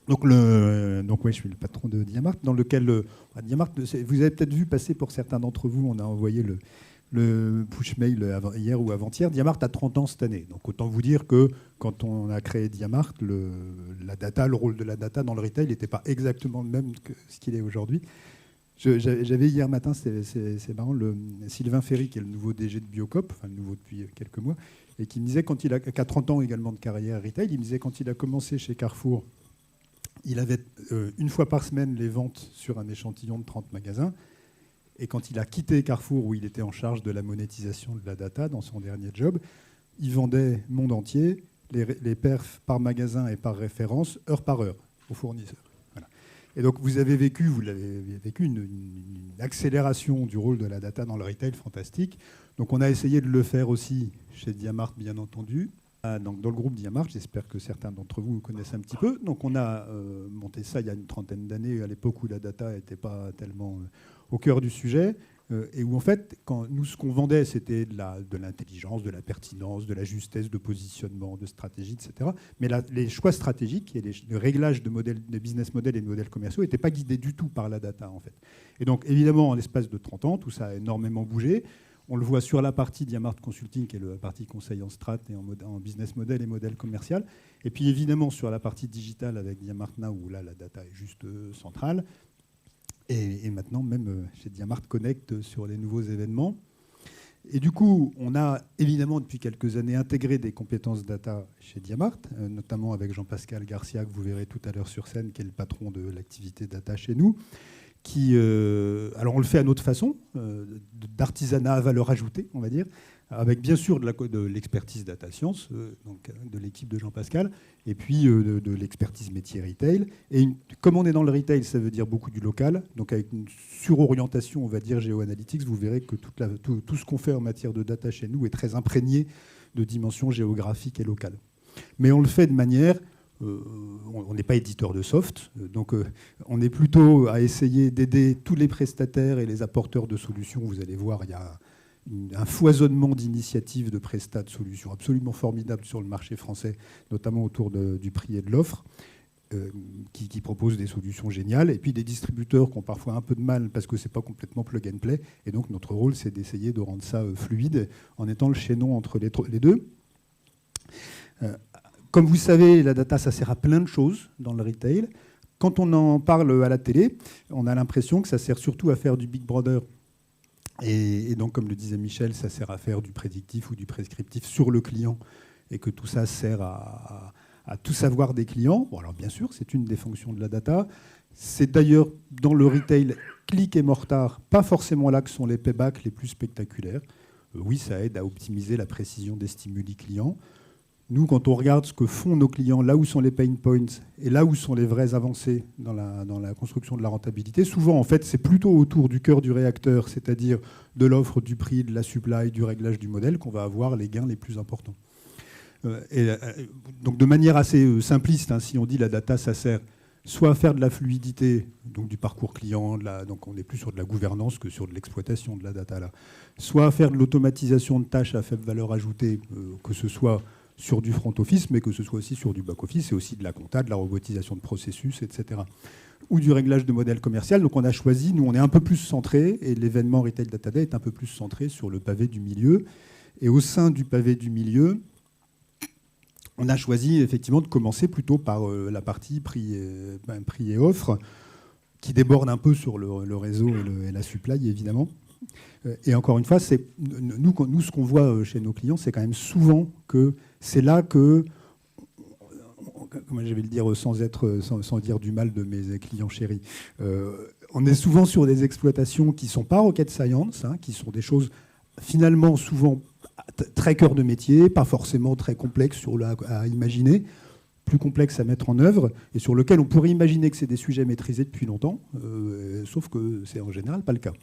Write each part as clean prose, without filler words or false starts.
Donc ouais, je suis le patron de Diamart, dans lequel Diamart, vous avez peut-être vu passer pour certains d'entre vous, on a envoyé le push mail hier ou avant-hier. Diamart a 30 ans cette année. Donc autant vous dire que quand on a créé Diamart, le rôle de la data dans le retail n'était pas exactement le même que ce qu'il est aujourd'hui. J'avais hier matin, c'est marrant, Sylvain Ferry, qui est le nouveau DG de Biocop, enfin le nouveau depuis quelques mois, et qui me disait, qui a 30 ans également de carrière retail, il me disait quand il a commencé chez Carrefour, il avait une fois par semaine les ventes sur un échantillon de 30 magasins. Et quand il a quitté Carrefour, où il était en charge de la monétisation de la data dans son dernier job, il vendait monde entier, les perfs par magasin et par référence, heure par heure, aux fournisseurs. Voilà. Et donc vous l'avez vécu une accélération du rôle de la data dans le retail fantastique. Donc on a essayé de le faire aussi chez Diamart, bien entendu. Donc dans le groupe Diamart, j'espère que certains d'entre vous connaissent un petit peu. Donc on a monté ça il y a une trentaine d'années, à l'époque où la data n'était pas tellement au cœur du sujet, et où en fait, ce qu'on vendait, c'était de l'intelligence, de la pertinence, de la justesse de positionnement, de stratégie, etc. Mais les choix stratégiques et le réglage de business model et de modèles commerciaux n'étaient pas guidés du tout par la data, en fait. Et donc évidemment, en l'espace de 30 ans, tout ça a énormément bougé. On le voit sur la partie Diamart Consulting, qui est la partie conseil en strat et en business model et modèle commercial. Et puis évidemment sur la partie digitale avec Diamart Now, où là la data est juste centrale. Et maintenant même chez Diamart Connect sur les nouveaux événements. Et du coup, on a évidemment depuis quelques années intégré des compétences data chez Diamart, notamment avec Jean-Pascal Garcia, que vous verrez tout à l'heure sur scène, qui est le patron de l'activité data chez nous. Alors on le fait à notre façon, d'artisanat à valeur ajoutée, on va dire, avec bien sûr de l'expertise data science, donc de l'équipe de Jean-Pascal, et puis de l'expertise métier retail. Et comme on est dans le retail, ça veut dire beaucoup du local, donc avec une surorientation, on va dire, géoanalytics, vous verrez que tout ce qu'on fait en matière de data chez nous est très imprégné de dimensions géographiques et locales. Mais on le fait de manière... on n'est pas éditeur de soft, donc on est plutôt à essayer d'aider tous les prestataires et les apporteurs de solutions. Vous allez voir, il y a un foisonnement d'initiatives de prestats de solutions absolument formidables sur le marché français, notamment autour du prix et de l'offre, qui proposent des solutions géniales, et puis des distributeurs qui ont parfois un peu de mal parce que ce n'est pas complètement plug and play. Et donc notre rôle, c'est d'essayer de rendre ça fluide en étant le chaînon entre les deux. Comme vous savez, la data, ça sert à plein de choses dans le retail. Quand on en parle à la télé, on a l'impression que ça sert surtout à faire du Big Brother. Et donc, comme le disait Michel, ça sert à faire du prédictif ou du prescriptif sur le client, et que tout ça sert à tout savoir des clients. Bon, alors bien sûr, c'est une des fonctions de la data. C'est d'ailleurs dans le retail click et mortar, pas forcément là que sont les paybacks les plus spectaculaires. Oui, ça aide à optimiser la précision des stimuli clients. Nous, quand on regarde ce que font nos clients, là où sont les pain points et là où sont les vraies avancées dans la construction de la rentabilité, souvent, en fait, c'est plutôt autour du cœur du réacteur, c'est-à-dire de l'offre, du prix, de la supply, du réglage du modèle, qu'on va avoir les gains les plus importants. Donc, de manière assez simpliste, hein, si on dit la data, ça sert soit à faire de la fluidité, donc du parcours client, donc on est plus sur de la gouvernance que sur de l'exploitation de la data, là. Soit à faire de l'automatisation de tâches à faible valeur ajoutée, que ce soit sur du front office, mais que ce soit aussi sur du back office, et aussi de la compta, de la robotisation de processus, etc. Ou du réglage de modèle commercial. Donc on a choisi, nous on est un peu plus centré, et l'événement Retail Data Day est un peu plus centré sur le pavé du milieu. Et au sein du pavé du milieu, on a choisi effectivement de commencer plutôt par la partie prix et offre, qui déborde un peu sur le réseau et la supply, évidemment. Et encore une fois, nous, ce qu'on voit chez nos clients, c'est quand même souvent que c'est là que, comment je vais le dire sans dire du mal de mes clients chéris, on est souvent sur des exploitations qui ne sont pas rocket science, hein, qui sont des choses finalement souvent très cœur de métier, pas forcément très complexes à imaginer, plus complexes à mettre en œuvre, et sur lesquels on pourrait imaginer que c'est des sujets maîtrisés depuis longtemps, sauf que c'est en général pas le cas.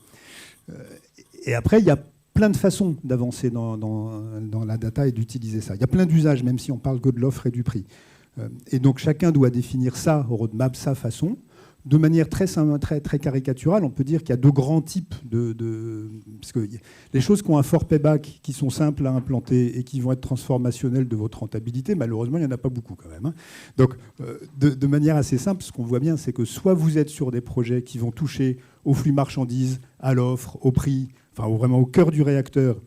Et après, il y a plein de façons d'avancer dans la data et d'utiliser ça. Il y a plein d'usages, même si on parle que de l'offre et du prix. Et donc chacun doit définir sa roadmap, sa façon. de manière très caricaturale, on peut dire qu'il y a deux grands types parce que les choses qui ont un fort payback, qui sont simples à implanter et qui vont être transformationnelles de votre rentabilité, malheureusement, il n'y en a pas beaucoup quand même. Donc, de manière assez simple, ce qu'on voit bien, c'est que soit vous êtes sur des projets qui vont toucher au flux marchandises, à l'offre, au prix, enfin vraiment au cœur du réacteur,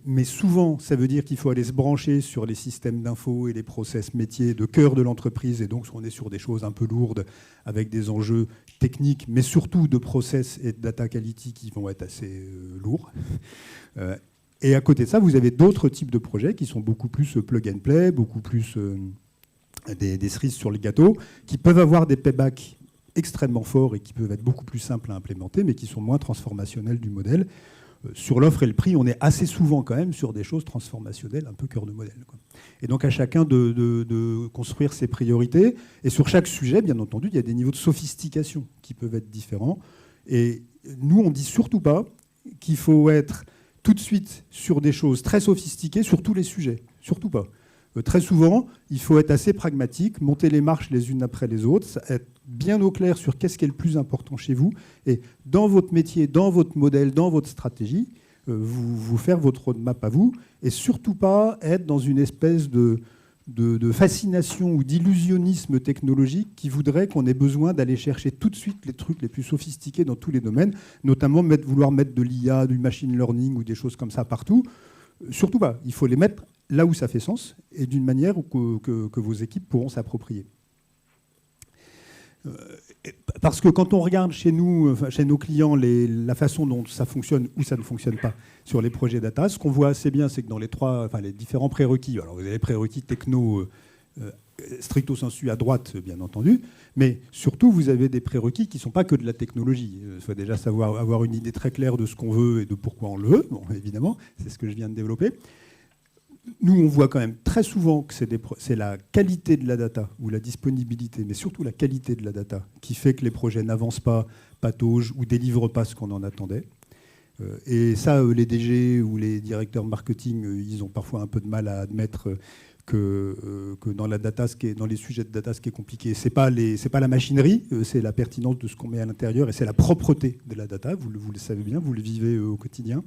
mais souvent, ça veut dire qu'il faut aller se brancher sur les systèmes d'info et les process métiers de cœur de l'entreprise. Et donc, on est sur des choses un peu lourdes, avec des enjeux techniques, mais surtout de process et de data quality qui vont être assez lourds. Et à côté de ça, vous avez d'autres types de projets qui sont beaucoup plus plug and play, beaucoup plus des cerises sur le gâteau, qui peuvent avoir des paybacks extrêmement forts et qui peuvent être beaucoup plus simples à implémenter, mais qui sont moins transformationnels du modèle. Sur l'offre et le prix, on est assez souvent quand même sur des choses transformationnelles, un peu cœur de modèle, quoi. Et donc à chacun de construire ses priorités. Et sur chaque sujet, bien entendu, il y a des niveaux de sophistication qui peuvent être différents. Et nous, on ne dit surtout pas qu'il faut être tout de suite sur des choses très sophistiquées sur tous les sujets. Surtout pas. Très souvent, il faut être assez pragmatique, monter les marches les unes après les autres, être bien au clair sur qu'est-ce qui est le plus important chez vous, et dans votre métier, dans votre modèle, dans votre stratégie, vous faire votre roadmap à vous, et surtout pas être dans une espèce de fascination ou d'illusionnisme technologique qui voudrait qu'on ait besoin d'aller chercher tout de suite les trucs les plus sophistiqués dans tous les domaines, notamment vouloir mettre de l'IA, du machine learning ou des choses comme ça partout. Surtout pas. Il faut les mettre là où ça fait sens et d'une manière que vos équipes pourront s'approprier. Parce que quand on regarde chez nous, chez nos clients, la façon dont ça fonctionne ou ça ne fonctionne pas sur les projets data, ce qu'on voit assez bien, c'est que dans les différents prérequis, alors vous avez les prérequis techno stricto sensu à droite, bien entendu, mais surtout vous avez des prérequis qui ne sont pas que de la technologie. Il faut déjà avoir une idée très claire de ce qu'on veut et de pourquoi on le veut, bon, évidemment, c'est ce que je viens de développer. Nous, on voit quand même très souvent que c'est la qualité de la data ou la disponibilité, mais surtout la qualité de la data qui fait que les projets n'avancent pas, pataugent ou délivrent pas ce qu'on en attendait. Et ça, les DG ou les directeurs marketing, ils ont parfois un peu de mal à admettre que dans la data, dans les sujets de data, ce qui est compliqué, c'est pas la machinerie, c'est la pertinence de ce qu'on met à l'intérieur et c'est la propreté de la data. Vous le savez bien, vous le vivez au quotidien.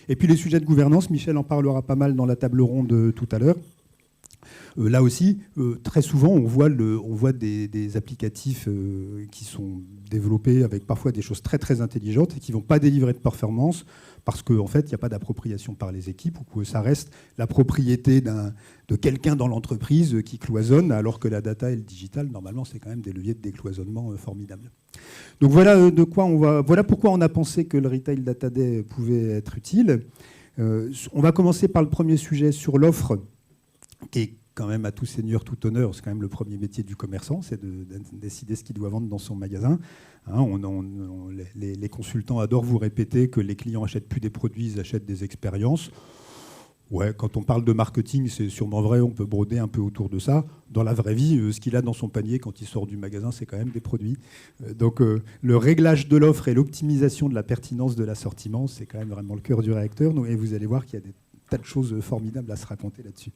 Et puis les sujets de gouvernance, Michel en parlera pas mal dans la table ronde tout à l'heure. Là aussi, très souvent, on voit des applicatifs qui sont développés avec parfois des choses très très intelligentes et qui ne vont pas délivrer de performance parce qu'en fait, il n'y a pas d'appropriation par les équipes ou que ça reste la propriété de quelqu'un dans l'entreprise qui cloisonne, alors que la data et le digital, normalement, c'est quand même des leviers de décloisonnement formidables. Donc voilà voilà pourquoi on a pensé que le Retail Data Day pouvait être utile. On va commencer par le premier sujet sur l'offre, qui est quand même à tout seigneur, tout honneur. C'est quand même le premier métier du commerçant, c'est de décider ce qu'il doit vendre dans son magasin. Hein, les consultants adorent vous répéter que les clients achètent plus des produits, ils achètent des expériences. Ouais, quand on parle de marketing, c'est sûrement vrai, on peut broder un peu autour de ça. Dans la vraie vie, ce qu'il a dans son panier quand il sort du magasin, c'est quand même des produits. Donc le réglage de l'offre et l'optimisation de la pertinence de l'assortiment, c'est quand même vraiment le cœur du réacteur. Et vous allez voir qu'il y a des tas de choses formidables à se raconter là-dessus.